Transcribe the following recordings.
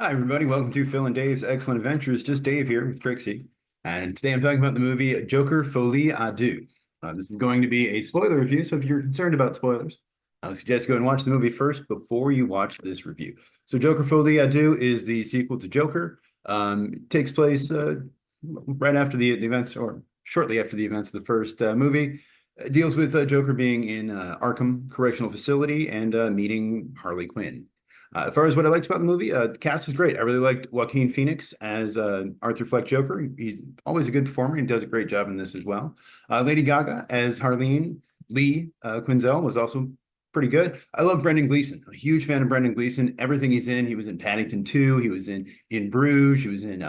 Hi, everybody. Welcome to Phil and Dave's Excellent Adventures. Just Dave here with Trixie. And today I'm talking about the movie Joker Folie à Deux. This is going to be a spoiler review, so if you're concerned about spoilers, I would suggest go and watch the movie first before you watch this review. So Joker Folie à Deux is the sequel to Joker. It takes place right after the events, or shortly after the events of the first movie. It deals with Joker being in Arkham Correctional Facility and meeting Harley Quinn. As far as what I liked about the movie, the cast is great. I really liked Joaquin Phoenix as Arthur Fleck Joker. He's always a good performer and does a great job in this as well. Lady Gaga as Harleen. Lee Quinzel was also pretty good. I love Brendan Gleeson. I'm a huge fan of Brendan Gleeson. Everything he's in. He was in Paddington 2. He was in Bruges. He was in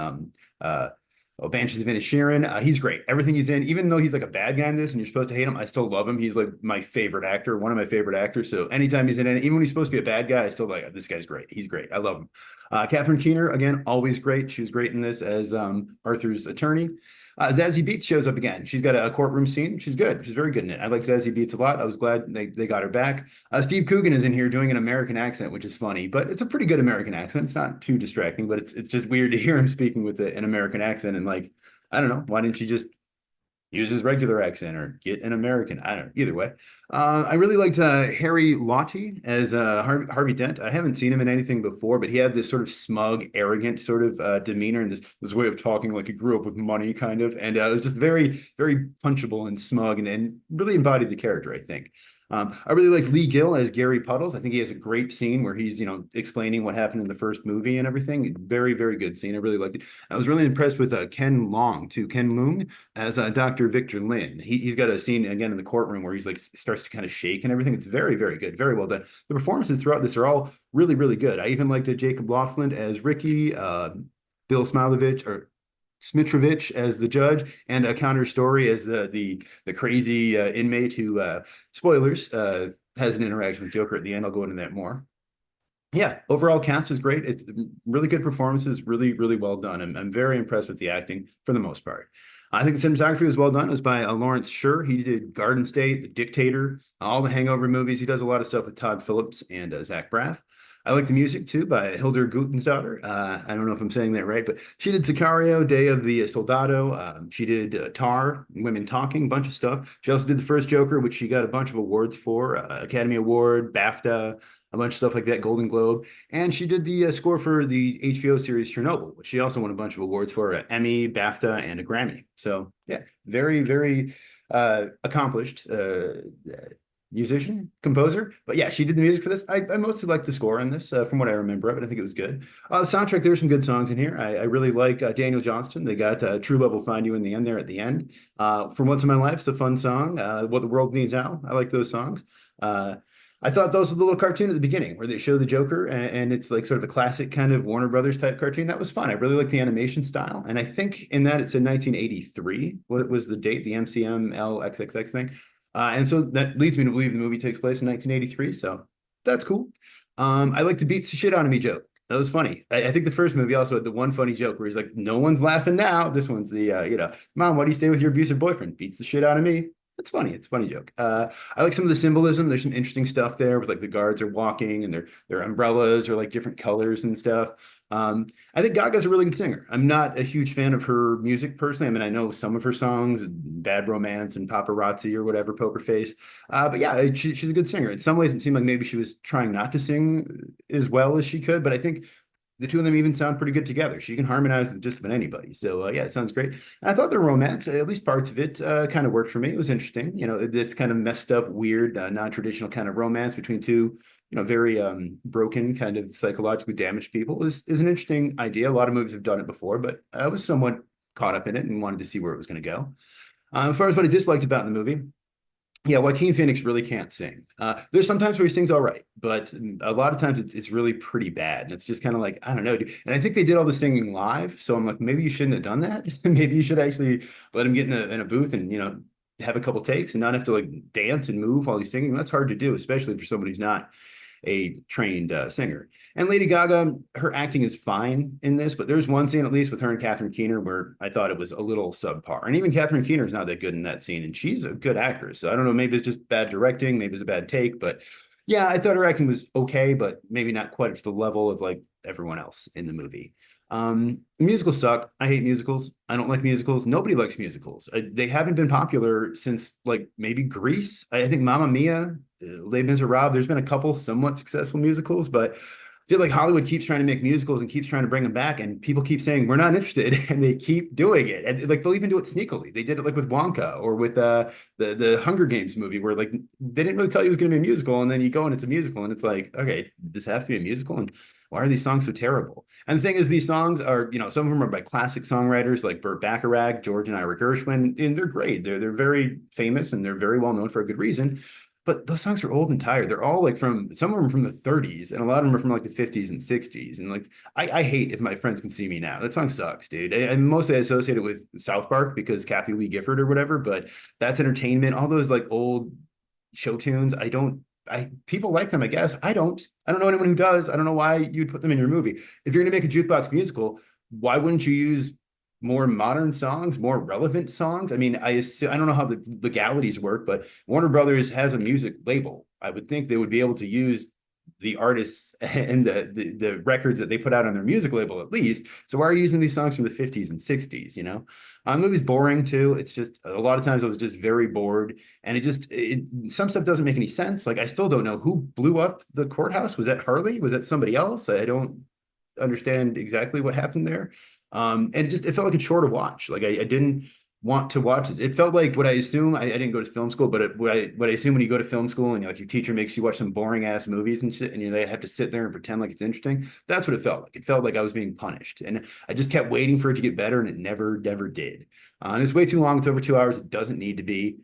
Banshees of Inisherin. He's great. Everything he's in, even though he's like a bad guy in this and you're supposed to hate him, I still love him. He's like my favorite actor, one of my favorite actors. So anytime he's in it, even when he's supposed to be a bad guy, I still like, this guy's great. He's great. I love him. Catherine Keener, again, always great. She was great in this as Arthur's attorney. Zazie Beetz shows up again. She's got a courtroom scene. She's good. She's very good in it. I like Zazie Beetz a lot. I was glad they got her back. Steve Coogan is in here doing an American accent, which is funny, but it's a pretty good American accent. It's not too distracting, but it's just weird to hear him speaking with an American accent. And like, I don't know, why didn't you just use his regular accent or get an American? I don't know. Either way. I really liked Harry Lottie as Harvey Dent. I haven't seen him in anything before, but he had this sort of smug, arrogant sort of demeanor and this way of talking like he grew up with money kind of. And it was just very, very punchable and smug and really embodied the character, I think. I really like Lee Gill as Gary Puddles. I think he has a great scene where he's, explaining what happened in the first movie and everything. Very, very good scene. I really liked it. I was really impressed with Ken Long, too. Ken Leung as Dr. Victor Lin. He's got a scene again in the courtroom where he's like starts to kind of shake and everything. It's very, very good. Very well done. The performances throughout this are all really, really good. I even liked Jacob Lofland as Ricky, Bill Smilovich, or Smitrovich as the judge, and a counter story as the crazy inmate who spoilers has an interaction with Joker at the end. I'll go into that more. Yeah, overall cast is great. It's really good performances, really, really well done. I'm very impressed with the acting for the most part. I think the cinematography was well done. It was by Lawrence Sher. He did Garden State, The Dictator, all the Hangover movies. He does a lot of stuff with Todd Phillips and Zach Braff. I like the music too by Hildur Gudensdottir. I don't know if I'm saying that right, but she did Sicario, Day of the Soldado. She did Tar, Women Talking, a bunch of stuff. She also did the first Joker, which she got a bunch of awards for, Academy Award, BAFTA, a bunch of stuff like that, Golden Globe. And she did the score for the HBO series Chernobyl, which she also won a bunch of awards for, Emmy, BAFTA, and a Grammy. So yeah, very, very accomplished musician, composer. But yeah, she did the music for this. I mostly like the score on this, from what I remember of it. I think it was good. The soundtrack, there's some good songs in here. I really like Daniel Johnston. They got True Love Will Find You in the end there at the end. For Once in My Life, it's a fun song. What the World Needs Now. I like those songs. I thought those were the little cartoon at the beginning where they show the Joker and it's like sort of a classic kind of Warner Brothers type cartoon. That was fun. I really like the animation style. And I think in that it said 1983. What was the date? The MCM LXXX thing. And so that leads me to believe the movie takes place in 1983. So that's cool. I like the beats the shit out of me joke. That was funny. I think the first movie also had the one funny joke where he's like, no one's laughing now. This one's the, Mom, why do you stay with your abusive boyfriend? Beats the shit out of me. It's funny. It's a funny joke. I like some of the symbolism. There's some interesting stuff there with like the guards are walking and their umbrellas are like different colors and stuff. I think Gaga's a really good singer. I'm not a huge fan of her music personally. I mean, I know some of her songs, Bad Romance and Paparazzi or whatever, Poker Face. But yeah, she's a good singer. In some ways, it seemed like maybe she was trying not to sing as well as she could, but I think the two of them even sound pretty good together. She can harmonize with just about anybody. So yeah, it sounds great. And I thought the romance, at least parts of it, kind of worked for me. It was interesting. This kind of messed up, weird, non-traditional kind of romance between two, very broken, kind of psychologically damaged people is an interesting idea. A lot of movies have done it before, but I was somewhat caught up in it and wanted to see where it was going to go. As far as what I disliked about the movie, yeah, Joaquin Phoenix really can't sing. There's sometimes where he sings all right, but a lot of times it's really pretty bad. And it's just kind of like, I don't know, dude. And I think they did all the singing live. So I'm like, maybe you shouldn't have done that. Maybe you should actually let him get in a booth and, have a couple takes and not have to like dance and move while he's singing. That's hard to do, especially for somebody who's not a trained singer. And Lady Gaga, her acting is fine in this, but there's one scene at least with her and Catherine Keener where I thought it was a little subpar. And even Catherine Keener is not that good in that scene, and she's a good actress. So I don't know, maybe it's just bad directing, maybe it's a bad take, but yeah, I thought her acting was okay, but maybe not quite to the level of like everyone else in the movie. Musicals suck. I hate musicals. I don't like musicals. Nobody likes musicals. They haven't been popular since like maybe Grease. I think Mamma Mia, Les Miserables. There's been a couple somewhat successful musicals, but I feel like Hollywood keeps trying to make musicals and keeps trying to bring them back, and people keep saying we're not interested, and they keep doing it. And like they'll even do it sneakily. They did it like with Wonka or with the Hunger Games movie, where like they didn't really tell you it was going to be a musical, and then you go and it's a musical, and it's like, okay, this has to be a musical, and why are these songs so terrible? And the thing is, these songs are, some of them are by classic songwriters like Burt Bacharach, George and Ira Gershwin, and they're great. They're very famous and they're very well known for a good reason. But those songs are old and tired. They're all like some of them from the 30s, and a lot of them are from like the 50s and 60s. And like, I hate If My Friends Can See Me Now. That song sucks, dude. And mostly I associate it with South Park because Kathy Lee Gifford or whatever, but that's entertainment. All those like old show tunes, people like them, I guess. I don't know anyone who does. I don't know why you'd put them in your movie. If you're gonna make a jukebox musical, why wouldn't you use more modern songs, more relevant songs? I mean, I don't know how the legalities work, but Warner Brothers has a music label. I would think they would be able to use the artists and the records that they put out on their music label at least. So why are you using these songs from the 50s and 60s, The movie's boring too. It's just a lot of times I was just very bored, and some stuff doesn't make any sense. Like I still don't know who blew up the courthouse. Was that Harley? Was that somebody else? I don't understand exactly what happened there. And it felt like a chore to watch. Like I didn't want to watch this. It felt like what I assume. I didn't go to film school, but what I assume when you go to film school and like your teacher makes you watch some boring ass movies and shit, and they have to sit there and pretend like it's interesting. That's what it felt like. It felt like I was being punished, and I just kept waiting for it to get better, and it never did. And it's way too long. It's over 2 hours. It doesn't need to be.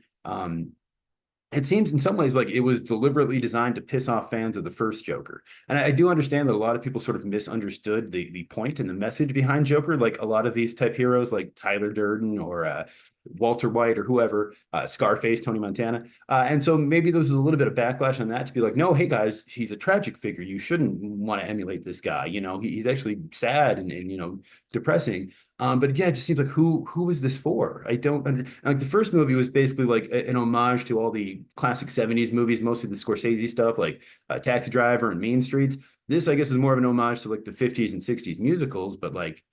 It seems in some ways like it was deliberately designed to piss off fans of the first Joker. And I do understand that a lot of people sort of misunderstood the point and the message behind Joker. Like a lot of these type heroes like Tyler Durden or Walter White or whoever, Scarface, Tony Montana. And so maybe there was a little bit of backlash on that to be like, no, hey guys, he's a tragic figure. You shouldn't want to emulate this guy. He's actually sad and depressing. But yeah, it just seems like who is this for? I don't like the first movie was basically like an homage to all the classic 70s movies, mostly the Scorsese stuff like Taxi Driver and Mean Streets. This, I guess, is more of an homage to like the 50s and 60s musicals, but like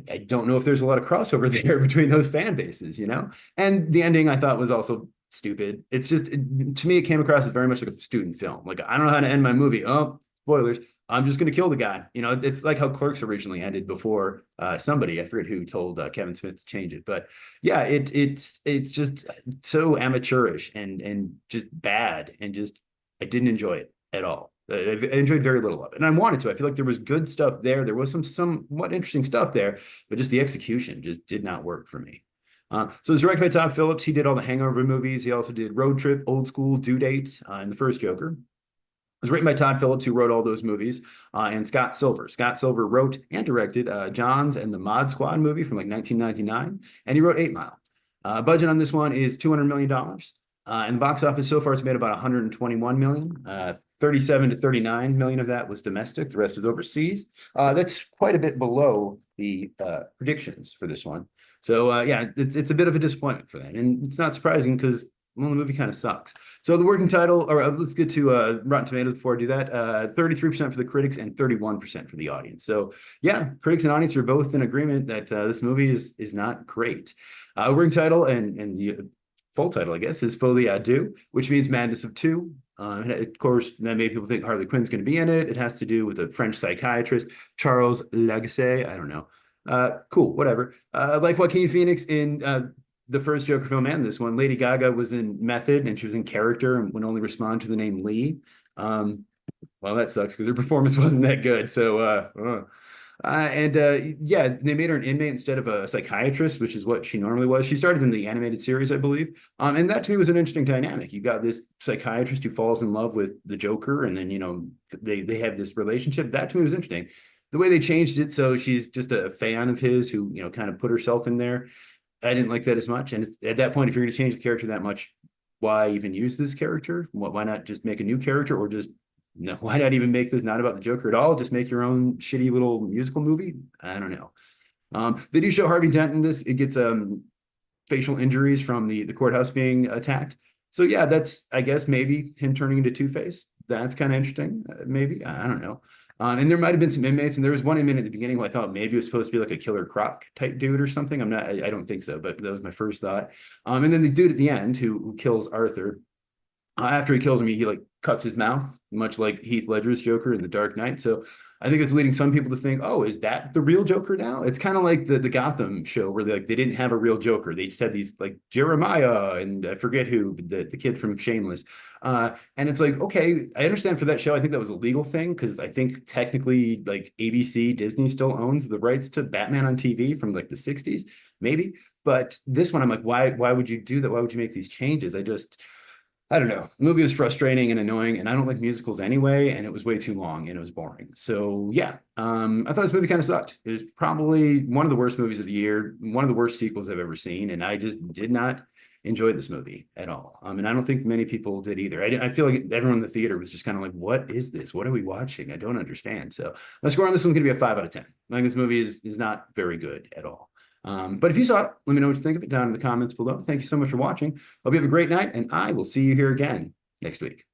I don't know if there's a lot of crossover there between those fan bases, And the ending I thought was also stupid. It's just to me, it came across as very much like a student film. Like I don't know how to end my movie. Oh, spoilers. I'm just going to kill the guy. It's like how Clerks originally ended before somebody, I forget who, told Kevin Smith to change it. But yeah, it's just so amateurish and just bad. And just, I didn't enjoy it at all. I enjoyed very little of it. And I wanted to. I feel like there was good stuff there. There was some somewhat interesting stuff there, but just the execution just did not work for me. So it's directed by Todd Phillips. He did all the Hangover movies. He also did Road Trip, Old School, Due Date, and the first Joker. It was written by Todd Phillips, who wrote all those movies, and Scott Silver. Scott Silver wrote and directed Johns and the Mod Squad movie from like 1999, and he wrote 8 Mile. Budget on this one is $200 million. And the box office so far, it's made about 121 million. 37 to 39 million of that was domestic. The rest was overseas. That's quite a bit below the predictions for this one. So yeah, it's a bit of a disappointment for that. And it's not surprising because the movie kind of sucks. So the working title, or let's get to Rotten Tomatoes before I do that. 33% for the critics and 31% for the audience. So yeah, critics and audience are both in agreement that this movie is not great. Working title and the full title, I guess, is Folie à Deux, which means Madness of Two. Of course, many people think Harley Quinn's going to be in it. It has to do with a French psychiatrist, Charles Lagacé. I don't know. Cool, whatever. Like Joaquin Phoenix in the first Joker film and this one, Lady Gaga was in Method and she was in character and would only respond to the name Lee. Well, that sucks because her performance wasn't that good. So, yeah, they made her an inmate instead of a psychiatrist, which is what she normally was. She started in the animated series, I believe. And that to me was an interesting dynamic. You got this psychiatrist who falls in love with the Joker, and then, they have this relationship. That to me was interesting. The way they changed it, so she's just a fan of his who, kind of put herself in there. I didn't like that as much. And at that point, if you're going to change the character that much, why even use this character? Why not just make a new character, or just no? Why not even make this not about the Joker at all? Just make your own shitty little musical movie. I don't know. They do show Harvey Dent in this. It gets facial injuries from the courthouse being attacked. So yeah, that's, I guess, maybe him turning into Two-Face. That's kind of interesting. Maybe, I don't know. And there might have been some inmates, and there was one inmate at the beginning who I thought maybe it was supposed to be like a Killer Croc type dude or something. I don't think so, but that was my first thought. And then the dude at the end who kills Arthur, after he kills him, he like cuts his mouth, much like Heath Ledger's Joker in The Dark Knight. So I think it's leading some people to think, oh, is that the real Joker now? It's kind of like the Gotham show where they didn't have a real Joker. They just had these like Jeremiah and I forget who, the kid from Shameless. And it's like, okay, I understand for that show. I think that was a legal thing because I think technically like ABC, Disney still owns the rights to Batman on TV from like the 60s, maybe. But this one, I'm like, why would you do that? Why would you make these changes? I don't know. The movie was frustrating and annoying, and I don't like musicals anyway, and it was way too long and it was boring. So yeah, I thought this movie kind of sucked. It was probably one of the worst movies of the year, one of the worst sequels I've ever seen, and I just did not enjoy this movie at all. And I don't think many people did either. I feel like everyone in the theater was just kind of like, what is this? What are we watching? I don't understand. So my score on this one's gonna be a 5 out of 10. I think this movie is not very good at all. But if you saw it, let me know what you think of it down in the comments below. Thank you so much for watching. Hope you have a great night, and I will see you here again next week.